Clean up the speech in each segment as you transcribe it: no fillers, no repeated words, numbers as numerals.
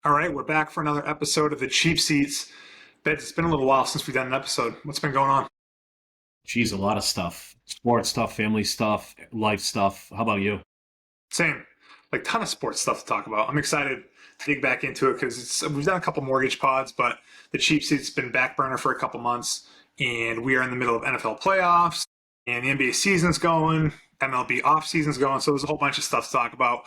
All right, we're back for another episode of the Cheap Seats. Bet it's been a little while since we've done an episode. What's been going on? Geez, a lot of stuff. Sports stuff, family stuff, life stuff. How about you? Same, like ton of sports stuff to talk about. I'm excited to dig back into it because we've done a couple mortgage pods, but the Cheap Seats been back burner for a couple months, and we are in the middle of NFL playoffs, and the NBA season's going, MLB off season's going, so there's a whole bunch of stuff to talk about.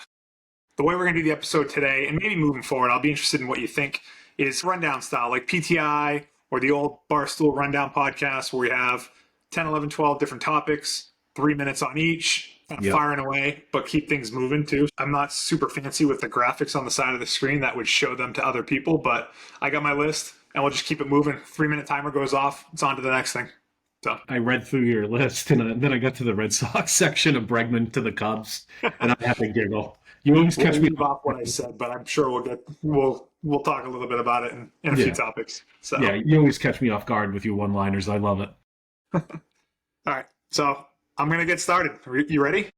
The way we're going to do the episode today, and maybe moving forward, I'll be interested in what you think, is rundown style, like PTI or the old Barstool Rundown podcast where we have 10, 11, 12 different topics, 3 minutes on each, kind of Yep. firing away, but keep things moving too. I'm not super fancy with the graphics on the side of the screen that would show them to other people, but I got my list and we'll just keep it moving. 3 minute timer goes off, it's on to the next thing. So I read through your list, and then I got to the Red Sox section of Bregman to the Cubs, and I had to giggle. You always we'll catch me. leave off what I said, but I'm sure we'll talk a little bit about it in a few Yeah, topics. So yeah. You always catch me off guard with your one-liners. I love it. all right, so I'm gonna get started. You ready?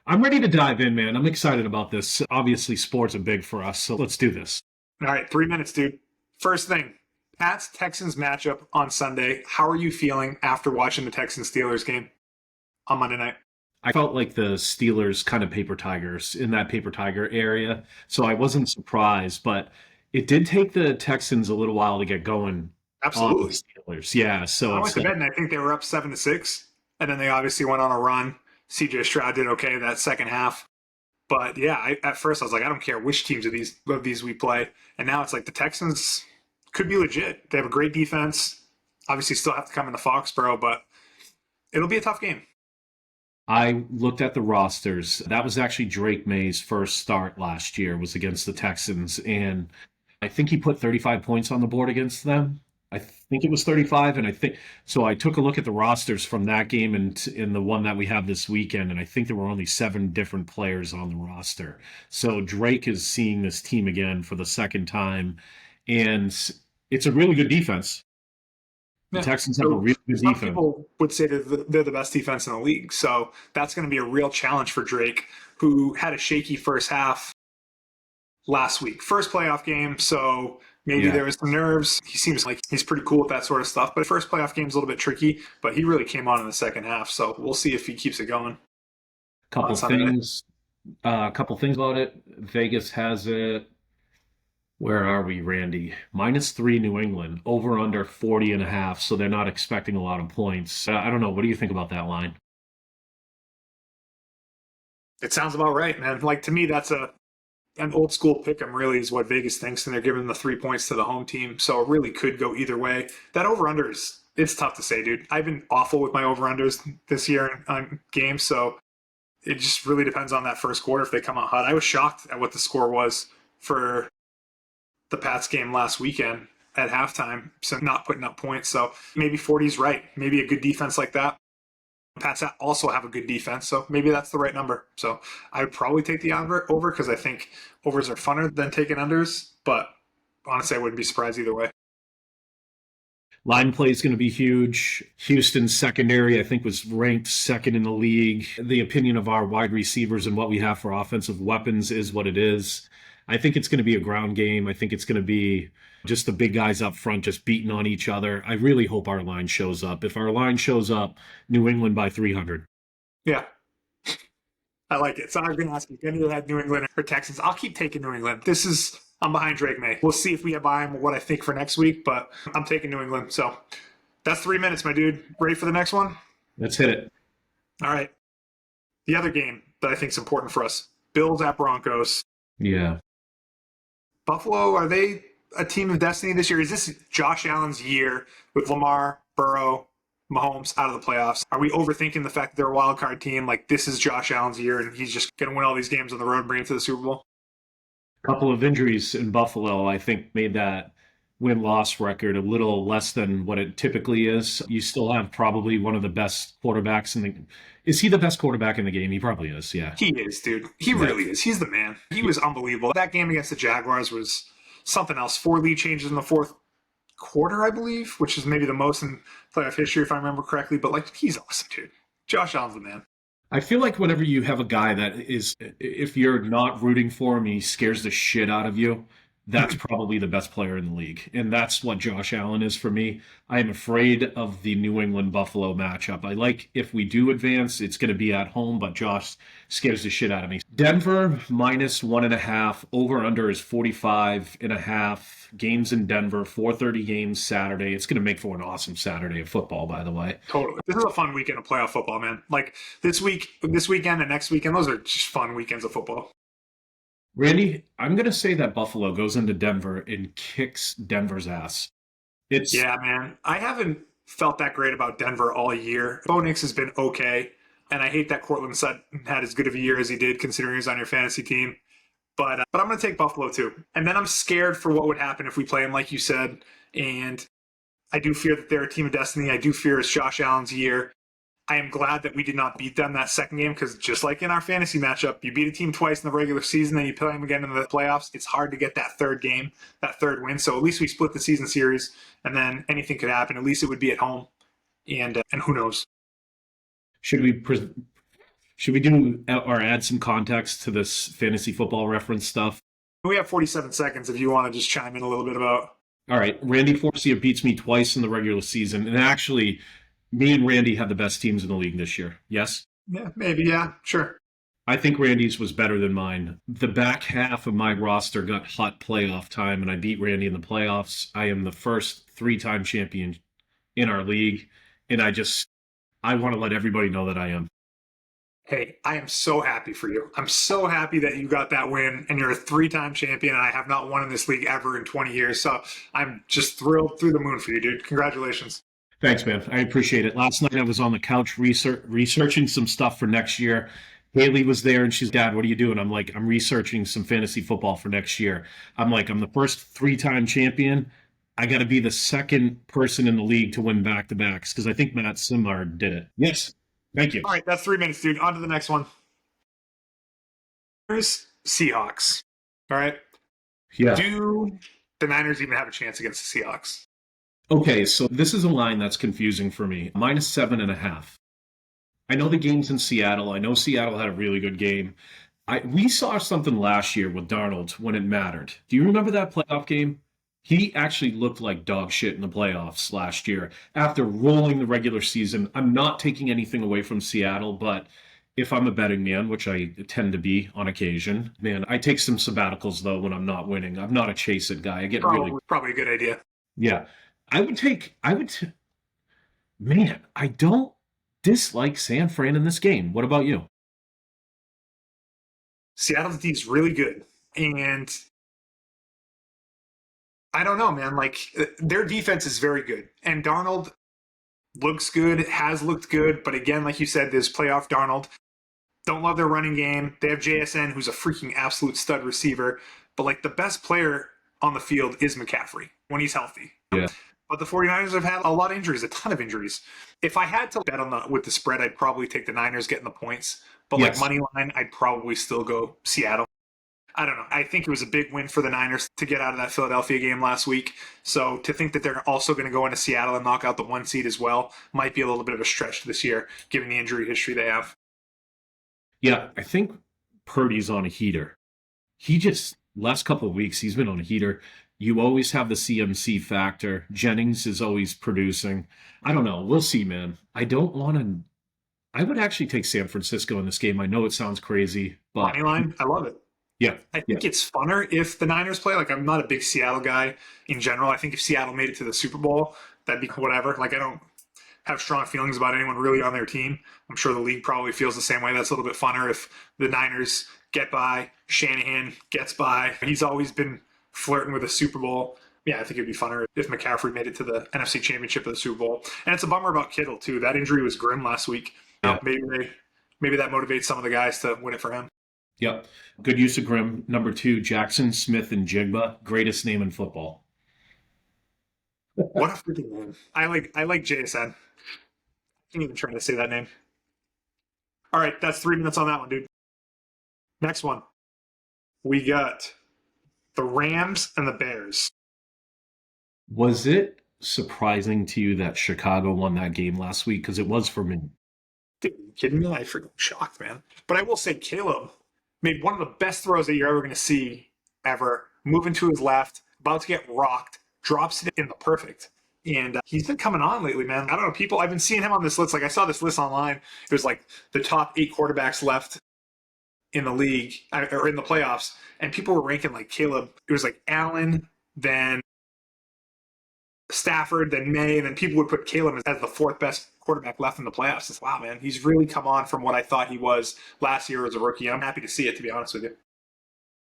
I'm ready to dive in, man. I'm excited about this. Obviously, sports are big for us, so let's do this. All right, 3 minutes, dude. First thing, Pats-Texans matchup on Sunday. How are you feeling after watching the Texans-Steelers game on Monday night? I felt like the Steelers kind of paper tigers in that paper tiger area, so I wasn't surprised, but it did take the Texans a little while to get going on the Absolutely. Steelers. Yeah, so I went it's to bed like, and I think they were up 7-6, and then they obviously went on a run. CJ Stroud did okay that second half. But yeah, at first I was like, I don't care which teams of these we play. And now it's like the Texans could be legit. They have a great defense. Obviously, still have to come into Foxborough, but it'll be a tough game. I looked at the rosters. That was actually Drake May's first start last year, was against the Texans, and I think he put 35 points on the board against them. I think it was 35, and I think so. I took a look at the rosters from that game and in the one that we have this weekend, and I think there were only 7 different players on the roster. So Drake is seeing this team again for the second time, and it's a really good defense. The Yeah. Texans have a So really good some defense. people would say that they're the best defense in the league. So that's going to be a real challenge for Drake, who had a shaky first half last week. First playoff game, so maybe Yeah. there was some nerves. He seems like he's pretty cool with that sort of stuff. But first playoff game's a little bit tricky, but he really came on in the second half. So we'll see if he keeps it going on Couple Sunday night. things. Couple things about it. Vegas has it. Where are we, Randy? -3 New England, over under 40 and a half, so they're not expecting a lot of points. I don't know. What do you think about that line? It sounds about right, man. Like to me, that's an old school pick 'em really is what Vegas thinks, and they're giving the 3 points to the home team. So it really could go either way. That over under is it's tough to say, dude. I've been awful with my over unders this year on games, so it just really depends on that first quarter if they come out hot. I was shocked at what the score was for the Pats game last weekend at halftime, so not putting up points. So maybe 40 is right. Maybe a good defense like that. Pats also have a good defense, so maybe that's the right number. So I would probably take the over because I think overs are funner than taking unders, but honestly, I wouldn't be surprised either way. Line play is going to be huge. Houston's secondary, I think, was ranked second in the league. The opinion of our wide receivers and what we have for offensive weapons is what it is. I think it's going to be a ground game. I think it's going to be just the big guys up front just beating on each other. I really hope our line shows up. If our line shows up, New England by 300. Yeah, I like it. So I'm going to ask you if any of had New England or Texans. I'll keep taking New England. I'm behind Drake May. We'll see if we have by him what I think for next week, but I'm taking New England. So that's 3 minutes, my dude. Ready for the next one? Let's hit it. All right. The other game that I think is important for us, Bills at Broncos. Yeah. Buffalo, are they a team of destiny this year? Is this Josh Allen's year with Lamar, Burrow, Mahomes out of the playoffs? Are we overthinking the fact that they're a wild card team? Like this is Josh Allen's year and he's just going to win all these games on the road and bring it to the Super Bowl? Couple of injuries in Buffalo, I think, made that win-loss record a little less than what it typically is. You still have probably one of the best quarterbacks in the. Is he the best quarterback in the game? He probably is. Yeah. He is, dude. He Yeah. really is. He's the man. He was unbelievable. That game against the Jaguars was something else. 4 lead changes in the fourth quarter, I believe, which is maybe the most in playoff history, if I remember correctly. But like, he's awesome, dude. Josh Allen's the man. I feel like whenever you have a guy that is, if you're not rooting for him, he scares the shit out of you. that's probably the best player in the league. And that's what Josh Allen is for me. I am afraid of the New England Buffalo matchup. I like if we do advance, it's going to be at home, but Josh scares the shit out of me. Denver minus 1.5. Over under is 45.5. Games in Denver, 4:30 games Saturday. It's going to make for an awesome Saturday of football, by the way. Totally. This is a fun weekend of playoff football, man. Like this weekend and next weekend, those are just fun weekends of football. Randy, I'm going to say that Buffalo goes into Denver and kicks Denver's ass. Yeah, man. I haven't felt that great about Denver all year. Bo Nix has been okay, and I hate that Cortland Sutton had as good of a year as he did, considering he was on your fantasy team. But I'm going to take Buffalo too. And then I'm scared for what would happen if we play them, like you said. And I do fear that they're a team of destiny. I do fear it's Josh Allen's year. I am glad that we did not beat them that second game because just like in our fantasy matchup, you beat a team twice in the regular season, then you play them again in the playoffs. It's hard to get that third game, that third win. So at least we split the season series, and then anything could happen. At least it would be at home, and who knows? Should we do or add some context to this fantasy football reference stuff? We have 47 seconds if you want to just chime in a little bit about. All right, Randy Forcia beats me twice in the regular season, and actually, me and Randy had the best teams in the league this year. Yes? Yeah, maybe. Yeah, sure. I think Randy's was better than mine. The back half of my roster got hot playoff time, and I beat Randy in the playoffs. I am the first 3-time champion in our league, and I want to let everybody know that I am. Hey, I am so happy for you. I'm so happy that you got that win, and you're a 3-time champion, and I have not won in this league ever in 20 years. So I'm just thrilled through the moon for you, dude. Congratulations. Thanks, man. I appreciate it. Last night I was on the couch researching some stuff for next year. Haley was there and she's, Dad, what are you doing? I'm like, I'm researching some fantasy football for next year. I'm like, I'm the first 3-time champion. I got to be the second person in the league to win back-to-backs because I think Matt Simard did it. Yes. Thank you. All right, that's 3 minutes, dude. On to the next one. Here's Seahawks. All right. Yeah. Do the Niners even have a chance against the Seahawks? Okay, so this is a line that's confusing for me. Minus 7.5. I know the game's in Seattle. I know Seattle had a really good game. We saw something last year with Darnold when it mattered. Do you remember that playoff game? He actually looked like dog shit in the playoffs last year after rolling the regular season. I'm not taking anything away from Seattle, but if I'm a betting man, which I tend to be on occasion, man, I take some sabbaticals, though, when I'm not winning. I'm not a chase it guy. I get Probably a good idea. Yeah. Man, I don't dislike San Fran in this game. What about you? Seattle's D is really good. And I don't know, man. Like, their defense is very good. And Darnold looks good, has looked good. But again, like you said, there's playoff Darnold. Don't love their running game. They have JSN, who's a freaking absolute stud receiver. But, like, the best player on the field is McCaffrey when he's healthy. Yeah. But the 49ers have had a lot of injuries, a ton of injuries. If I had to bet with the spread, I'd probably take the Niners getting the points. But Yes. like money line, I'd probably still go Seattle. I don't know. I think it was a big win for the Niners to get out of that Philadelphia game last week. So to think that they're also going to go into Seattle and knock out the 1 seed as well might be a little bit of a stretch this year, given the injury history they have. Yeah, I think Purdy's on a heater. Last couple of weeks, he's been on a heater. You always have the CMC factor. Jennings is always producing. I don't know. We'll see, man. I would actually take San Francisco in this game. I know it sounds crazy, but Money line, I love it. Yeah. I think it's funner if the Niners play. Like, I'm not a big Seattle guy in general. I think if Seattle made it to the Super Bowl, that'd be whatever. Like, I don't have strong feelings about anyone really on their team. I'm sure the league probably feels the same way. That's a little bit funner if the Niners get by, Shanahan gets by. He's always been flirting with a Super Bowl. Yeah, I think it'd be funner if McCaffrey made it to the NFC Championship of the Super Bowl. And it's a bummer about Kittle, too. That injury was grim last week. Yeah. Maybe that motivates some of the guys to win it for him. Yep. Good use of Grim. Number 2, Jackson Smith and Jigba. Greatest name in football. What a freaking name. I like JSN. I can't even try to say that name. All right, that's 3 minutes on that one, dude. Next one. We got the Rams and the Bears. Was it surprising to you that Chicago won that game last week? Because it was for me. Dude, are you kidding me? I'm freaking shocked, man. But I will say Caleb made one of the best throws that you're ever going to see ever moving to his left, about to get rocked, drops it in the perfect. And he's been coming on lately, man. I don't know, people, I've been seeing him on this list. Like, I saw this list online. It was like the top 8 quarterbacks left in the league, or in the playoffs, and people were ranking like Caleb. It was like Allen, then Stafford, then May, and then people would put Caleb as the 4th best quarterback left in the playoffs. It's, wow, man, he's really come on from what I thought he was last year as a rookie. I'm happy to see it, to be honest with you.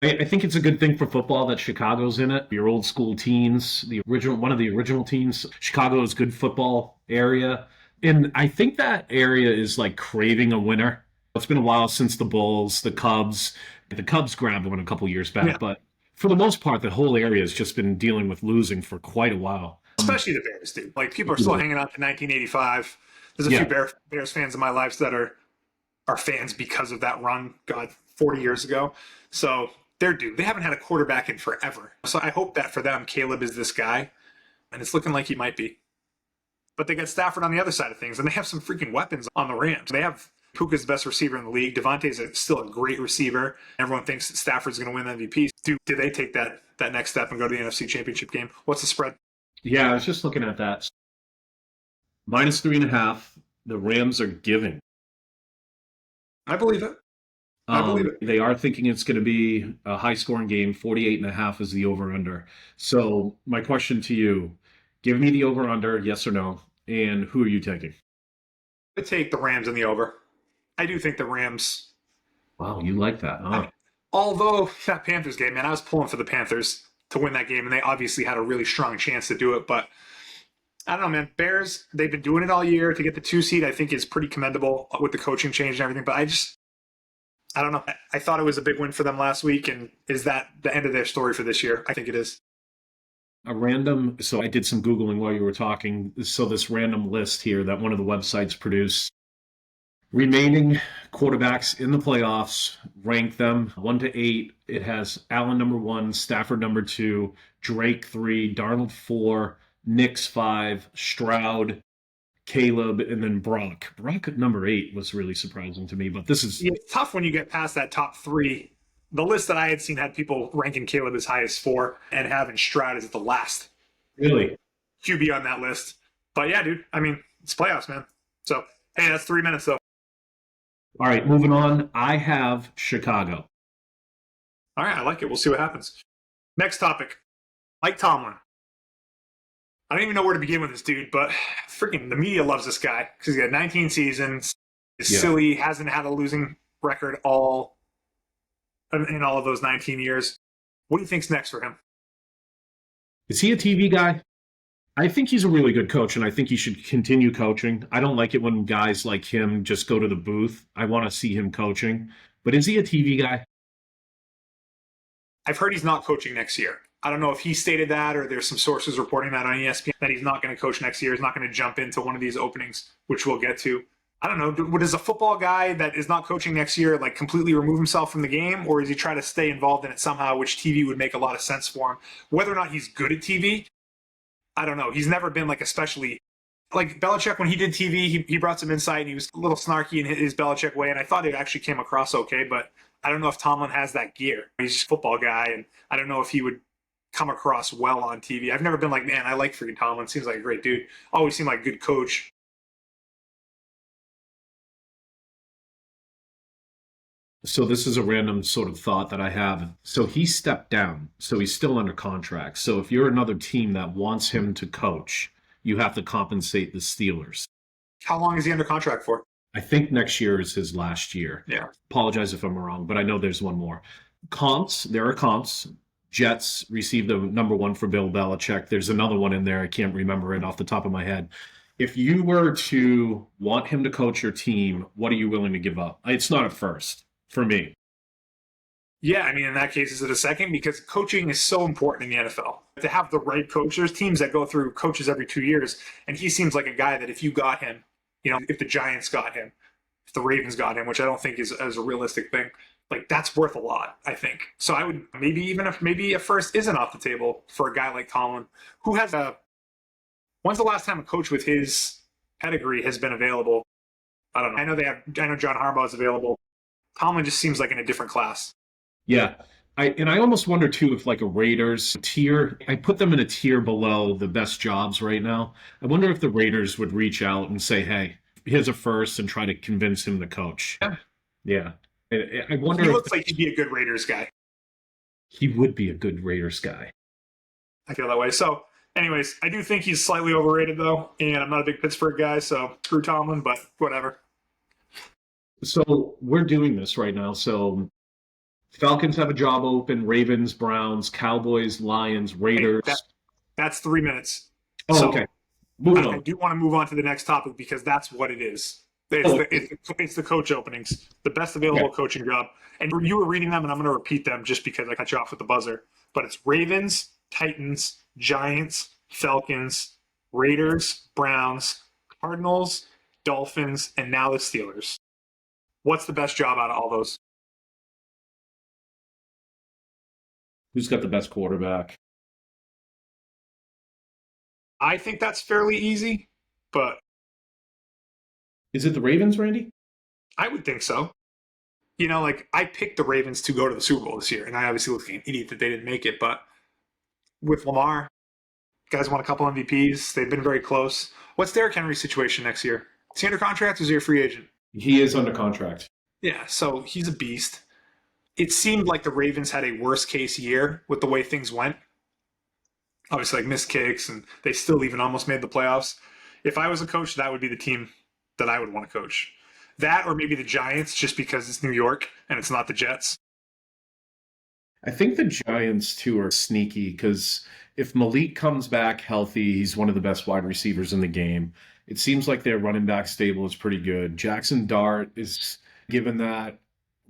I think it's a good thing for football that Chicago's in it. Your old school teams, one of the original teams. Chicago is a good football area. And I think that area is like craving a winner. It's been a while since the Bulls, the Cubs. The Cubs grabbed one a couple years back, Yeah. but for the most part, the whole area has just been dealing with losing for quite a while. Especially the Bears, dude. Like, people are still hanging on to 1985. There's a few Bears fans in my life that are fans because of that run, God, 40 years ago. So they're due. They haven't had a quarterback in forever. So I hope that for them, Caleb is this guy, and it's looking like he might be. But they got Stafford on the other side of things, and they have some freaking weapons on the Rams. They have Puka's the best receiver in the league. Devontae's still a great receiver. Everyone thinks that Stafford's going to win MVP. Do they take that next step and go to the NFC Championship game? What's the spread? Yeah, I was just looking at that. -3.5. The Rams are giving. I believe it. I believe it. They are thinking it's going to be a high-scoring game. 48.5 is the over-under. So my question to you, give me the over-under, yes or no, and who are you taking? I take the Rams in the over. I do think the Rams... Wow, you like that, huh? Although that Panthers game, man, I was pulling for the Panthers to win that game, and they obviously had a really strong chance to do it, but I don't know, man. Bears, they've been doing it all year. To get the 2 seed, I think is pretty commendable with the coaching change and everything, but I don't know. I thought it was a big win for them last week, and is that the end of their story for this year? I think it is. So I did some Googling while you were talking. So this random list here that one of the websites produced, remaining quarterbacks in the playoffs, rank them 1 to 8. It has Allen number 1, Stafford number 2, Drake 3, Darnold 4, Nix 5, Stroud, Caleb, and then Brock. Brock at number 8 was really surprising to me, but this is... It's tough when you get past that top 3. The list that I had seen had people ranking Caleb as high as 4 and having Stroud as the last Really? QB on that list. But yeah, dude, I mean, it's playoffs, man. So, hey, that's 3 minutes, though. All right, moving on. I have Chicago. All right, I like it. We'll see what happens. Next topic. Mike Tomlin. I don't even know where to begin with this dude, but freaking the media loves this guy because he's got 19 seasons. He's silly, hasn't had a losing record in all of those 19 years. What do you think's next for him? Is he a TV guy? I think he's a really good coach, and I think he should continue coaching. I don't like it when guys like him just go to the booth. I want to see him coaching. But is he a TV guy? I've heard he's not coaching next year. I don't know if he stated that or there's some sources reporting that on ESPN that he's not going to coach next year. He's not going to jump into one of these openings, which we'll get to. I don't know. Does a football guy that is not coaching next year like completely remove himself from the game, or is he try to stay involved in it somehow, which TV would make a lot of sense for him? Whether or not he's good at TV, I don't know. He's never been like especially like Belichick when he did TV. He brought some insight and he was a little snarky in his Belichick way, and I thought it actually came across okay. But I don't know if Tomlin has that gear. He's just a football guy, and I don't know if he would come across well on TV. I've never been like, man, I like freaking Tomlin. Seems like a great dude. Always seemed like a good coach. So this is a random sort of thought that I have. So he stepped down. So he's still under contract. So if you're another team that wants him to coach, you have to compensate the Steelers. How long is he under contract for? I think next year is his last year. Yeah. Apologize if I'm wrong, but I know there's one more. Comps, there are comps. Jets received the number 1 for Bill Belichick. There's another one in there. I can't remember it off the top of my head. If you were to want him to coach your team, what are you willing to give up? It's not a first for me. Yeah, I mean, in that case, is it a second? Because coaching is so important in the NFL. To have the right coach, there's teams that go through coaches every 2 years, and he seems like a guy that if you got him, if the Giants got him, if the Ravens got him, which I don't think is a realistic thing, like that's worth a lot, I think. So I would maybe a first isn't off the table for a guy like Tomlin, who has when's the last time a coach with his pedigree has been available? I don't know. I know John Harbaugh is available. Tomlin just seems like in a different class. Yeah. I almost wonder too if like a Raiders tier, I put them in a tier below the best jobs right now. I wonder if the Raiders would reach out and say, "Hey, here's a first," and try to convince him to coach. Yeah. Yeah, I He wonder if looks like he'd be a good Raiders guy. he would be a good Raiders guy. I feel that way. So, anyways, I do think he's slightly overrated though, and I'm not a big Pittsburgh guy, so screw Tomlin, but whatever. So we're doing this right now. So Falcons have a job open. Ravens, Browns, Cowboys, Lions, Hey, Raiders. that's 3 minutes. Oh, okay. So Moving I on. do want to move on to the next topic because that's what it is. Oh, It's the coach openings, the best okay. available coaching job. And you were reading them, and I'm going to repeat them just because I cut you off with the buzzer. But it's Ravens, Titans, Giants, Falcons, Raiders, Browns, Cardinals, Dolphins, and now the Steelers. What's the best job out of all those? Who's got the best quarterback? I think that's fairly easy, but Is it the Ravens, Randy? I would think so. You know, like I picked the Ravens to go to the Super Bowl this year, and I obviously look like an idiot that they didn't make it. But with Lamar, guys won a couple MVPs. They've been very close. What's Derrick Henry's situation next year? Is he under contract or is he a free agent? He is under contract. Yeah, so he's a beast. It seemed like the Ravens had a worst case year with the way things went. Obviously, like missed kicks, and they still even almost made the playoffs. If I was a coach, that would be the team that I would want to coach. That or maybe the Giants, just because it's New York and it's not the Jets. I think the Giants too are sneaky because if Malik comes back healthy, he's one of the best wide receivers in the game. It seems like their running back stable is pretty good. Jackson Dart is given that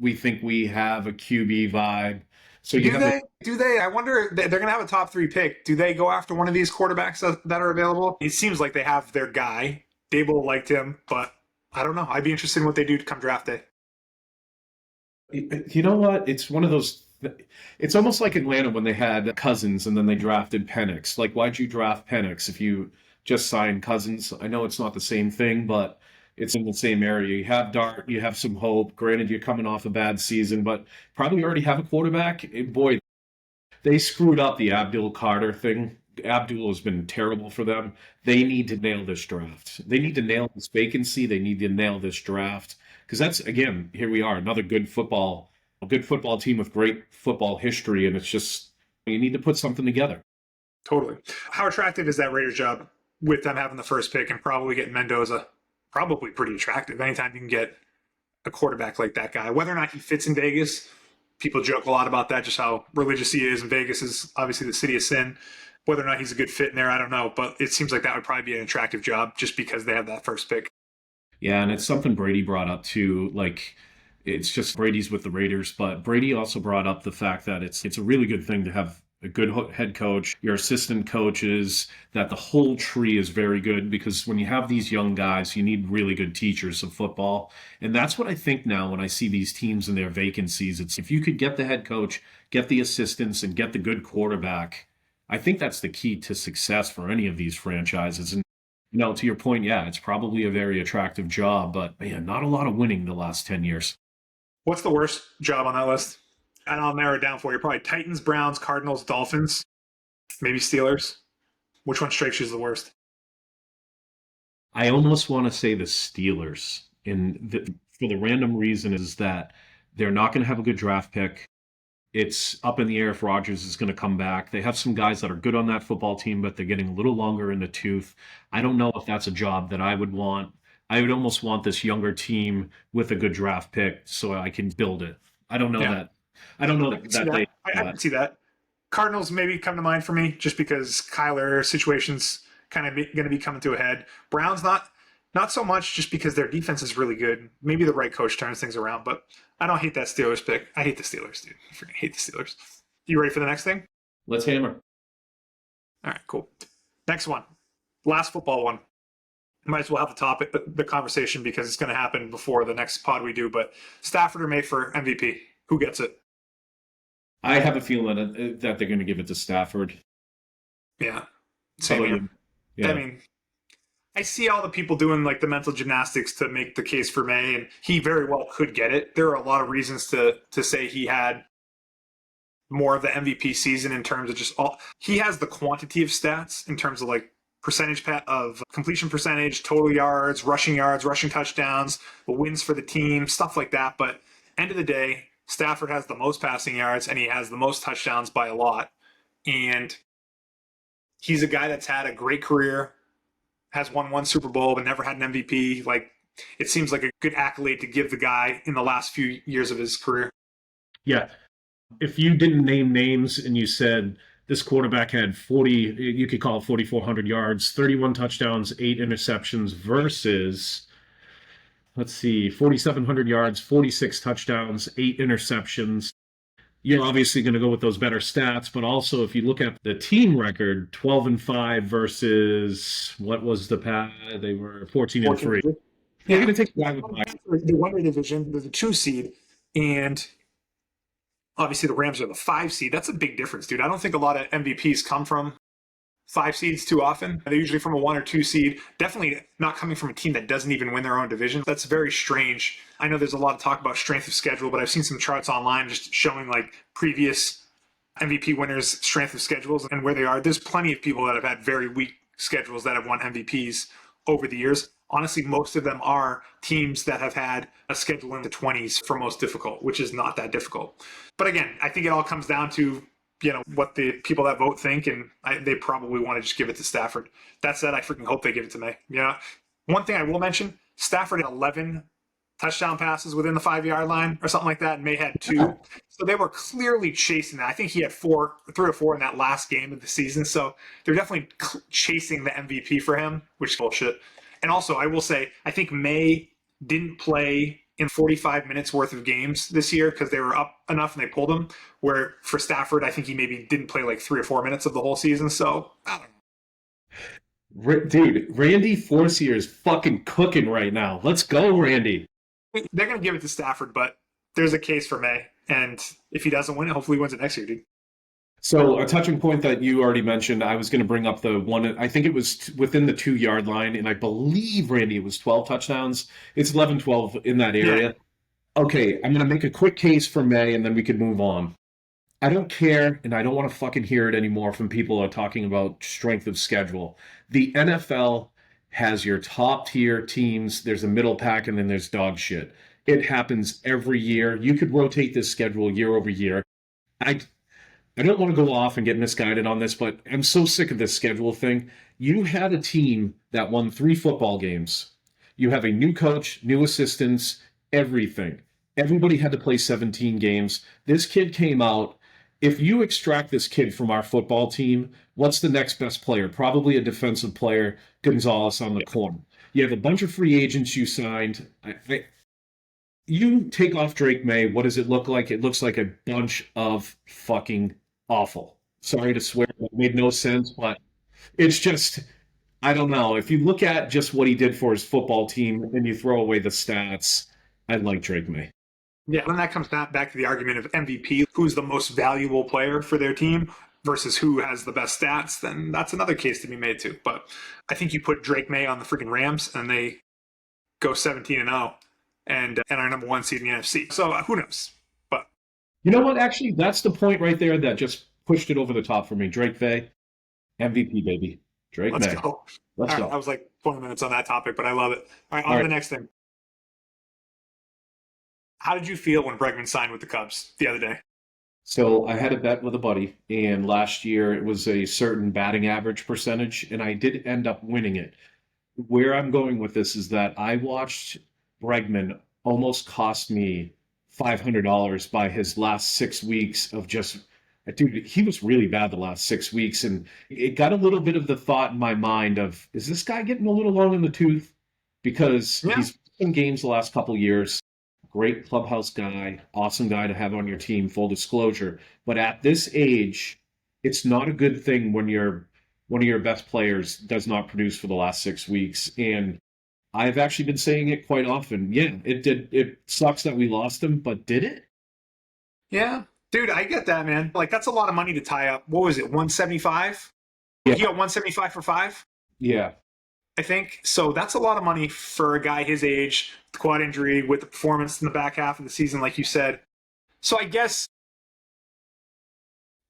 we think we have a QB vibe. So you Do have the they? Do they? I wonder. They're going to have a top three pick. Do they go after one of these quarterbacks that are available? It seems like they have their guy. Dable liked him, but I don't know. I'd be interested in what they do to come draft day. You know what? It's one of those. It's almost like Atlanta when they had Cousins and then they drafted Penix. Like, why'd you draft Penix if you just signed Cousins? I know it's not the same thing, but it's in the same area. You have Dart, you have some hope. Granted, you're coming off a bad season, but probably already have a quarterback. Boy, they screwed up the Abdul Carter thing. Abdul has been terrible for them. They need to nail this draft. They need to nail this vacancy. They need to nail this draft because that's again here we are another good football team with great football history, and it's just you need to put something together. Totally. How attractive is that Raiders job with them having the first pick and probably getting Mendoza? Probably pretty attractive. Anytime you can get a quarterback like that guy, whether or not he fits in Vegas, people joke a lot about that, just how religious he is. And Vegas is obviously the city of sin. Whether or not he's a good fit in there, I don't know. But it seems like that would probably be an attractive job just because they have that first pick. Yeah, and it's something Brady brought up too. Like, it's just Brady's with the Raiders, but Brady also brought up the fact that it's a really good thing to have a good head coach, your assistant coaches, that the whole tree is very good because when you have these young guys, you need really good teachers of football. And that's what I think now when I see these teams and their vacancies. It's if you could get the head coach, get the assistants, and get the good quarterback, I think that's the key to success for any of these franchises. And to your point, yeah, it's probably a very attractive job, but man, not a lot of winning the last 10 years. What's the worst job on that list? And I'll narrow it down for you. Probably Titans, Browns, Cardinals, Dolphins, maybe Steelers. Which one strikes you as the worst? I almost want to say the Steelers, for the random reason is that they're not going to have a good draft pick. It's up in the air if Rodgers is going to come back. They have some guys that are good on that football team, but they're getting a little longer in the tooth. I don't know if that's a job that I would want. I would almost want this younger team with a good draft pick so I can build it. I don't know Yeah, that. I don't know I that, can see that that. they I can see that. Cardinals maybe come to mind for me just because Kyler situation's kind of going to be coming to a head. Browns not so much just because their defense is really good. Maybe the right coach turns things around, but I don't hate that Steelers pick. I hate the Steelers, dude. I freaking hate the Steelers. You ready for the next thing? let's hammer. All right, cool. Next one. Last football one. Might as well have the topic, the conversation because it's going to happen before the next pod we do. But Stafford or May for MVP? Who gets it? I have a feeling that they're going to give it to Stafford. Yeah, How same about here. you? I Yeah. mean, I see all the people doing like the mental gymnastics to make the case for May, and he very well could get it. There are a lot of reasons to say he had more of the MVP season in terms of just all. He has the quantity of stats in terms of like percentage of completion percentage, total yards, rushing touchdowns, the wins for the team, stuff like that. But end of the day, Stafford has the most passing yards and he has the most touchdowns by a lot. And he's a guy that's had a great career, has won one Super Bowl, but never had an MVP. Like, it seems like a good accolade to give the guy in the last few years of his career. Yeah. If you didn't name names and you said this quarterback had 40, you could call it 4,400 yards, 31 touchdowns, 8 interceptions versus, let's see, 4,700 yards, 46 touchdowns, 8 interceptions. You're obviously going to go with those better stats, but also if you look at the team record, 12-5 versus what was the Pat? They were 14-3. You're going to take the one division, the 2 seed, and obviously the Rams are the 5 seed. That's a big difference, dude. I don't think a lot of MVPs come from 5 seeds too often. They're usually from a 1 or 2 seed. Definitely not coming from a team that doesn't even win their own division. That's very strange. I know there's a lot of talk about strength of schedule, but I've seen some charts online just showing like previous MVP winners' strength of schedules and where they are. There's plenty of people that have had very weak schedules that have won MVPs over the years. Honestly, most of them are teams that have had a schedule in the 20s for most difficult, which is not that difficult. But again, I think it all comes down to what the people that vote think, and they probably want to just give it to Stafford. That said, I freaking hope they give it to me. One thing I will mention, Stafford had 11 touchdown passes within the 5-yard line or something like that, and May had 2. So they were clearly chasing that. I think he had 3 or 4 in that last game of the season. So they're definitely chasing the MVP for him, which is bullshit. And also, I will say, I think May didn't play in 45 minutes worth of games this year because they were up enough and they pulled him. Where for Stafford, I think he maybe didn't play like 3 or 4 minutes of the whole season. So, I don't know. Dude, Randy Forcier is fucking cooking right now. Let's go, Randy. They're going to give it to Stafford, but there's a case for May. And if he doesn't win it, hopefully he wins it next year, dude. So a touching point that you already mentioned, I was going to bring up the one, I think it was within the 2-yard line, and I believe, Randy, it was 12 touchdowns. It's 11-12 in that area. Yeah. Okay, I'm going to make a quick case for May, and then we could move on. I don't care, and I don't want to fucking hear it anymore from people who are talking about strength of schedule. The NFL has your top-tier teams, there's a middle pack, and then there's dog shit. It happens every year. You could rotate this schedule year over year. I don't want to go off and get misguided on this, but I'm so sick of this schedule thing. You had a team that won 3 football games. You have a new coach, new assistants, everything. Everybody had to play 17 games. This kid came out. If you extract this kid from our football team, what's the next best player? Probably a defensive player, Gonzalez on the corner. You have a bunch of free agents you signed. You take off Drake May, what does it look like? It looks like a bunch of fucking awful. Sorry to swear, it made no sense, but it's just, I don't know. If you look at just what he did for his football team and you throw away the stats, I like Drake May. Yeah, and that comes back to the argument of MVP, who's the most valuable player for their team versus who has the best stats, then that's another case to be made too. But I think you put Drake May on the freaking Rams and they go 17-0 and are number 1 seed in the NFC. So who knows? But you know what? Actually, that's the point right there that just pushed it over the top for me. Drake May, MVP, baby. Drake May. Let's go. Let's go. I was like 20 minutes on that topic, but I love it. All right, on to the next thing. How did you feel when Bregman signed with the Cubs the other day? So I had a bet with a buddy, and last year it was a certain batting average percentage, and I did end up winning it. Where I'm going with this is that I watched Bregman almost cost me $500 by his last 6 weeks of just, dude, he was really bad the last 6 weeks, and it got a little bit of the thought in my mind of, is this guy getting a little long in the tooth? Because he's in games the last couple years. Great clubhouse guy, awesome guy to have on your team, full disclosure. But at this age, it's not a good thing when one of your best players does not produce for the last 6 weeks. And I've actually been saying it quite often. Yeah, it did. It sucks that we lost him, but did it? Yeah, dude, I get that, man. Like, that's a lot of money to tie up. What was it, 175? Yeah. He got 175 for 5? Yeah. I think. So that's a lot of money for a guy his age, the quad injury, with the performance in the back half of the season, like you said. So I guess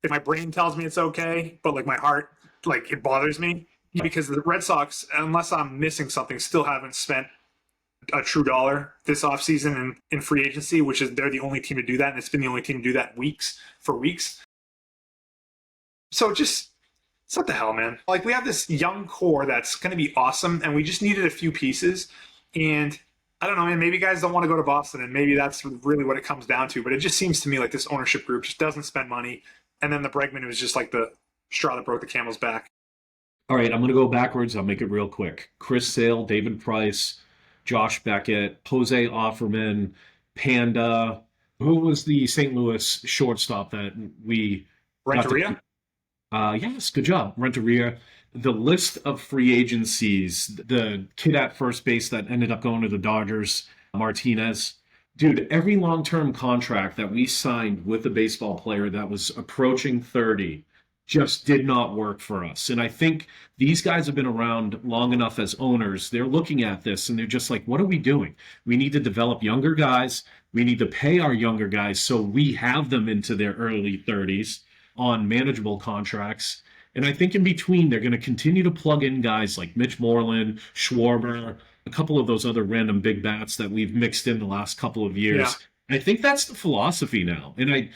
if my brain tells me it's okay, but like my heart, like it bothers me because the Red Sox, unless I'm missing something, still haven't spent a true dollar this offseason in free agency, which is they're the only team to do that. And it's been the only team to do that for weeks. So just, it's what the hell, man. Like we have this young core that's going to be awesome, and we just needed a few pieces. And I don't know, man, maybe guys don't want to go to Boston, and maybe that's really what it comes down to. But it just seems to me like this ownership group just doesn't spend money. And then the Bregman was just like the straw that broke the camel's back. All right, I'm going to go backwards. I'll make it real quick. Chris Sale, David Price, Josh Beckett, Jose Offerman, Panda. Who was the St. Louis shortstop that we Renteria? Yes, good job, Renteria. The list of free agencies, the kid at first base that ended up going to the Dodgers, Martinez. Dude, every long-term contract that we signed with a baseball player that was approaching 30 just did not work for us. And I think these guys have been around long enough as owners. They're looking at this and they're just like, what are we doing? We need to develop younger guys. We need to pay our younger guys so we have them into their early 30s on manageable contracts. And I think in between, they're going to continue to plug in guys like Mitch Moreland, Schwarber, a couple of those other random big bats that we've mixed in the last couple of years. Yeah. I think that's the philosophy now. And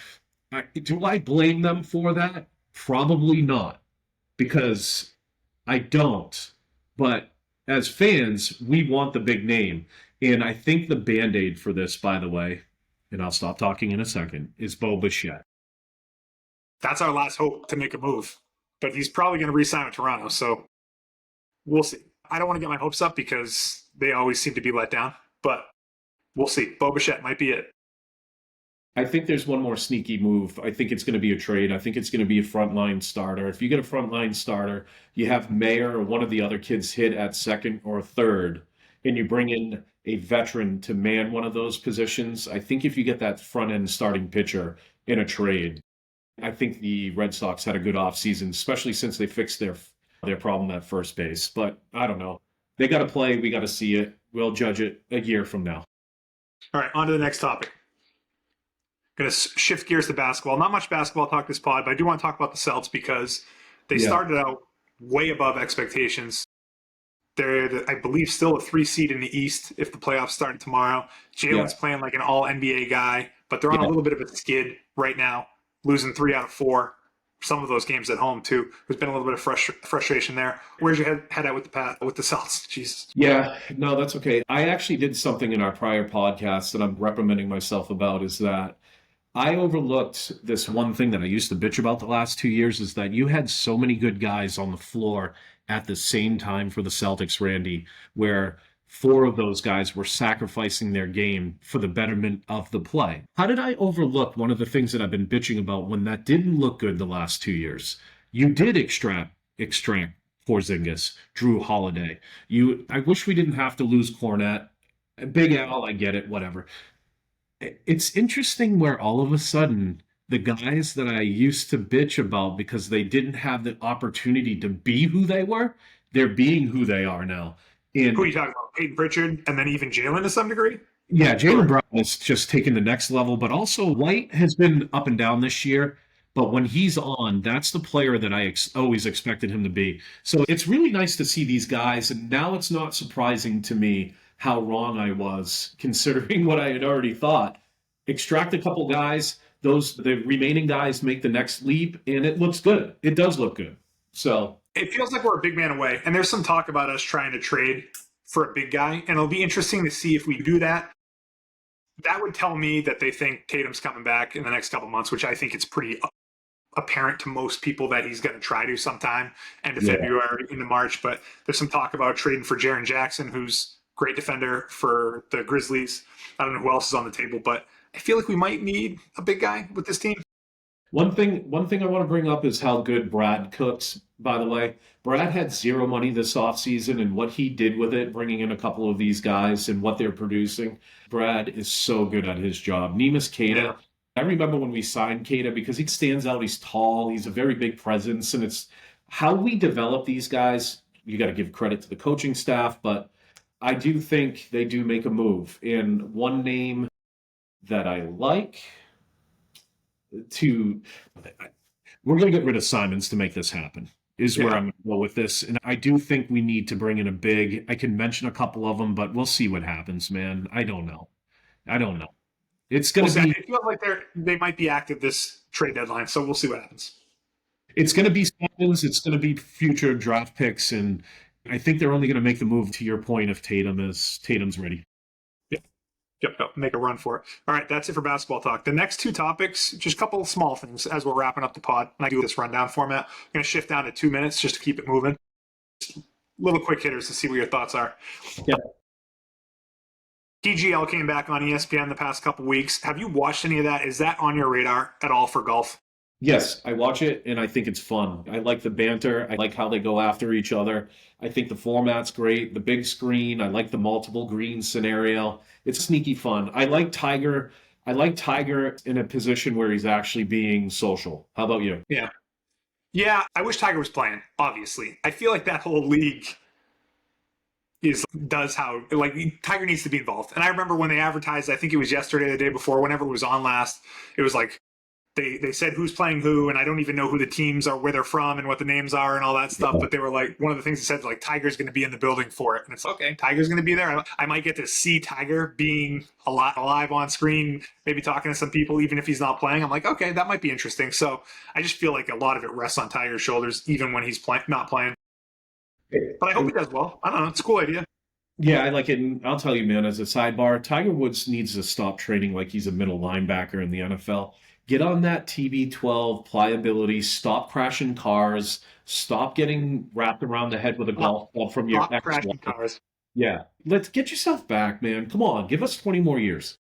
do I blame them for that? Probably not, because I don't. But as fans, we want the big name. And I think the Band-Aid for this, by the way, and I'll stop talking in a second, is Bo Bichette. That's our last hope to make a move. But he's probably going to re-sign with Toronto, so we'll see. I don't want to get my hopes up because they always seem to be let down, but we'll see. Bo Bichette might be it. I think there's one more sneaky move. I think it's going to be a trade. I think it's going to be a frontline starter. If you get a frontline starter, you have Mayer or one of the other kids hit at second or third, and you bring in a veteran to man one of those positions. I think if you get that front-end starting pitcher in a trade, I think the Red Sox had a good offseason, especially since they fixed their problem at first base. But I don't know. They got to play. We got to see it. We'll judge it a year from now. All right, on to the next topic. Going to shift gears to basketball. Not much basketball talk this pod, but I do want to talk about the Celtics because they started out way above expectations. They're, I believe, still a 3 seed in the East if the playoffs start tomorrow. Jalen's playing like an all-NBA guy, but they're on a little bit of a skid right now, losing 3 out of 4. Some of those games at home, too. There's been a little bit of frustration there. Where's your head at with the Celtics? Jesus. Yeah, no, that's okay. I actually did something in our prior podcast that I'm reprimanding myself about, is that I overlooked this one thing that I used to bitch about the last 2 years, is that you had so many good guys on the floor at the same time for the Celtics, Randy, where 4 of those guys were sacrificing their game for the betterment of the play. How did I overlook one of the things that I've been bitching about when that didn't look good the last 2 years? You did extract Porzingis, Drew Holiday. I wish we didn't have to lose Cornette. Big Al, I get it, whatever. It's interesting where all of a sudden the guys that I used to bitch about because they didn't have the opportunity to be who they were, they're being who they are now. And who are you talking about? Peyton Pritchard and then even Jalen to some degree? Yeah, Jalen Brown has just taken the next level, but also White has been up and down this year. But when he's on, that's the player that I always expected him to be. So it's really nice to see these guys. And now it's not surprising to me how wrong I was, considering what I had already thought. Extract a couple guys, the remaining guys make the next leap, and it looks good. It does look good. So it feels like we're a big man away. And there's some talk about us trying to trade for a big guy. And it'll be interesting to see if we do that. That would tell me that they think Tatum's coming back in the next couple months, which I think it's pretty apparent to most people that he's going to try to sometime end of February into March. But there's some talk about trading for Jaren Jackson, who's a great defender for the Grizzlies. I don't know who else is on the table, but I feel like we might need a big guy with this team. One thing I want to bring up is how good Brad cooks, by the way. Brad had zero money this offseason, and what he did with it, bringing in a couple of these guys and what they're producing. Brad is so good at his job. Neemias Queta, I remember when we signed Queta because he stands out, he's tall, he's a very big presence, and it's how we develop these guys. You got to give credit to the coaching staff, but I do think they do make a move. And one name that I like we're going to get rid of Simons to make this happen, is where Yeah. I'm going to go with this. And I do think we need to bring in a big. I can mention a couple of them, but we'll see what happens, man. I don't know. I don't know. It's going We'll to see. be It feels like they might be active this trade deadline, so we'll see what happens. it's going to be Simons. It's going to be future draft picks, and I think they're only going to make the move to your point if Tatum's ready. Yep, make a run for it. All right, that's it for basketball talk. The next two topics, just a couple of small things as we're wrapping up the pod. And I do this rundown format. I'm going to shift down to 2 minutes just to keep it moving. Just little quick hitters to see what your thoughts are. Yeah. PGL came back on ESPN the past couple weeks. Have you watched any of that? Is that on your radar at all for golf? Yes, I watch it and I think it's fun. I like the banter. I like how they go after each other. I think the format's great. The big screen. I like the multiple green scenario. It's sneaky fun. I like Tiger. I like Tiger in a position where he's actually being social. How about you? Yeah. Yeah, I wish Tiger was playing, obviously. I feel like that whole league does how, like, Tiger needs to be involved. And I remember when they advertised, I think it was yesterday or the day before, whenever it was on last, it was like, they said who's playing who, and I don't even know who the teams are, where they're from, and what the names are, and all that stuff. But they were like, one of the things that said, like, Tiger's going to be in the building for it. And it's okay, Tiger's going to be there. I might get to see Tiger being alive on screen, maybe talking to some people, even if he's not playing. I'm like, okay, that might be interesting. So I just feel like a lot of it rests on Tiger's shoulders, even when he's not playing. But I hope he does well. I don't know. It's a cool idea. Yeah, I like it. And I'll tell you, man, as a sidebar, Tiger Woods needs to stop training like he's a middle linebacker in the NFL. Get on that TB12 pliability, stop crashing cars, stop getting wrapped around the head with a golf ball from your Stop crashing cars. Yeah. Let's get yourself back, man. Come on, give us 20 more years.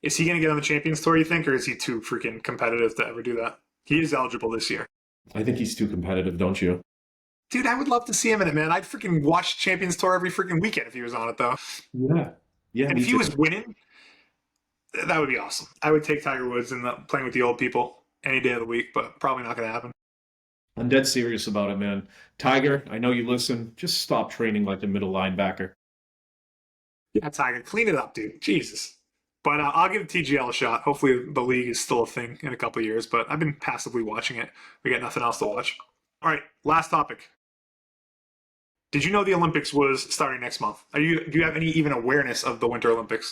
Is he going to get on the Champions Tour, you think, or is he too freaking competitive to ever do that? He is eligible this year. I think he's too competitive, don't you? Dude, I would love to see him in it, man. I'd freaking watch Champions Tour every freaking weekend if he was on it, though. Yeah. Yeah. And if he was winning, that would be awesome. I would take Tiger Woods and playing with the old people any day of the week, but probably not going to happen. I'm dead serious about it, man. Tiger, I know you listen. Just stop training like a middle linebacker. Yeah, Tiger, clean it up, dude. Jesus. But I'll give TGL a shot. Hopefully the league is still a thing in a couple of years, but I've been passively watching it. We got nothing else to watch. All right, last topic. Did you know the Olympics was starting next month? Do you have any even awareness of the Winter Olympics?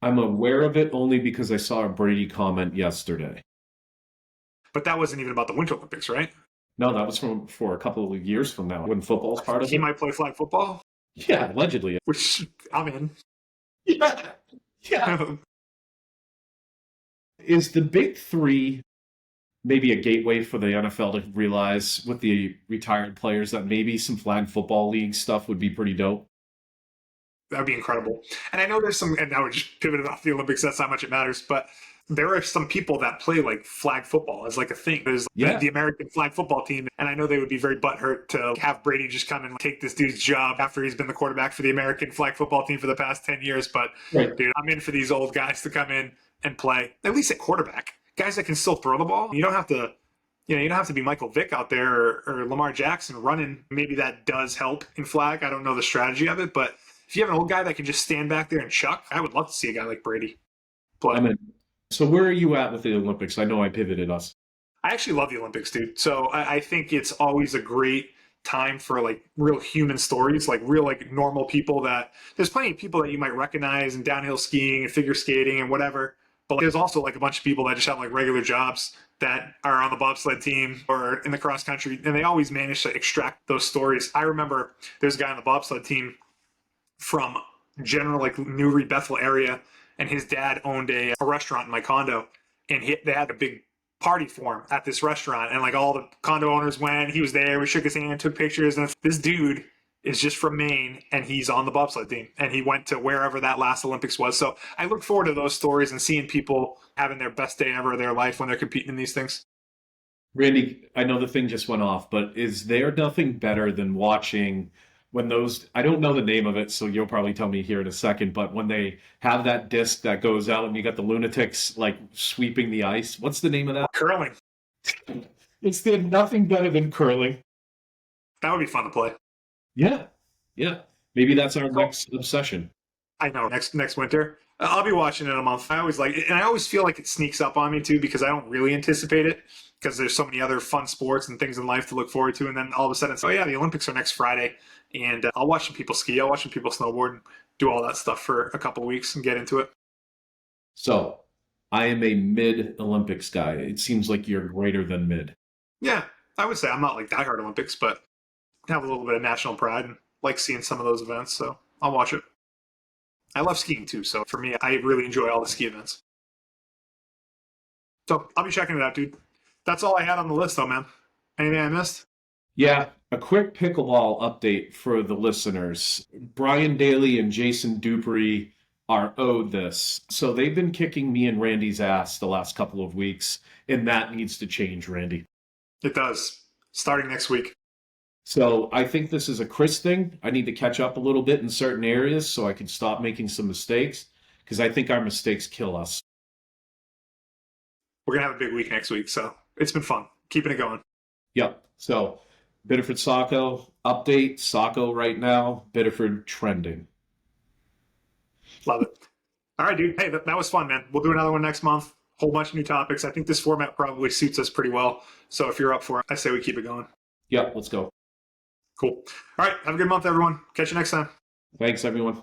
I'm aware of it only because I saw a Brady comment yesterday. But that wasn't even about the Winter Olympics, right? No, that was for a couple of years from now when football's part of He it. might play flag football, Yeah, allegedly. which I'm in. Yeah. Yeah. Is the big three maybe a gateway for the NFL to realize with the retired players that maybe some flag football league stuff would be pretty dope? That'd be incredible. And I know there's some, and now we're just pivoted off the Olympics. That's how much it matters. But there are some people that play like flag football as like a thing. There's the American flag football team. And I know they would be very butthurt to have Brady just come and take this dude's job after he's been the quarterback for the American flag football team for the past 10 years. But dude, I'm in for these old guys to come in and play, at least at quarterback. Guys that can still throw the ball. You don't have to be Michael Vick out there or Lamar Jackson running. Maybe that does help in flag. I don't know the strategy of it, but if you have an old guy that can just stand back there and chuck, I would love to see a guy like Brady play. So where are you at with the Olympics? I know I pivoted us. I actually love the Olympics, dude. So I think it's always a great time for like real human stories, like real like normal people that there's plenty of people that you might recognize in downhill skiing and figure skating and whatever. But there's also like a bunch of people that just have like regular jobs that are on the bobsled team or in the cross country, and they always manage to extract those stories. I remember there's a guy on the bobsled team from general like Newry, Bethel area, and his dad owned a restaurant in my condo, and they had a big party for him at this restaurant, and like all the condo owners went. He was there. We shook his hand, took pictures, and this dude is just from Maine, and he's on the bobsled team, and he went to wherever that last Olympics was. So I look forward to those stories and seeing people having their best day ever of their life when they're competing in these things. Randy, I know the thing just went off, but is there nothing better than watching when those, I don't know the name of it, so you'll probably tell me here in a second, but when they have that disc that goes out and you got the lunatics like sweeping the ice, what's the name of that? Curling. Is there nothing better than curling? That would be fun to play. Yeah. Maybe that's our next obsession. I know. Next winter, I'll be watching it in a month. I always like it, and I always feel like it sneaks up on me too because I don't really anticipate it because there's so many other fun sports and things in life to look forward to. And then all of a sudden, it's, oh yeah, the Olympics are next Friday, and I'll watch some people ski, I'll watch some people snowboard, and do all that stuff for a couple of weeks and get into it. So I am a mid Olympics guy. It seems like you're greater than mid. Yeah, I would say I'm not like diehard Olympics, but have a little bit of national pride and like seeing some of those events. So I'll watch it. I love skiing too, so for me, I really enjoy all the ski events. So I'll be checking it out, dude. That's all I had on the list, though, man. Anything I missed? Yeah, a quick pickleball update for the listeners. Brian Daly and Jason Dupree are owed this. So they've been kicking me and Randy's ass the last couple of weeks, and that needs to change, Randy. It does. Starting next week. So I think this is a Chris thing. I need to catch up a little bit in certain areas so I can stop making some mistakes because I think our mistakes kill us. We're going to have a big week next week, so it's been fun. Keeping it going. Yep. So Biddeford Saco update. Saco right now. Biddeford trending. Love it. All right, dude. Hey, that was fun, man. We'll do another one next month. Whole bunch of new topics. I think this format probably suits us pretty well. So if you're up for it, I say we keep it going. Yep. Let's go. Cool. All right. Have a good month, everyone. Catch you next time. Thanks, everyone.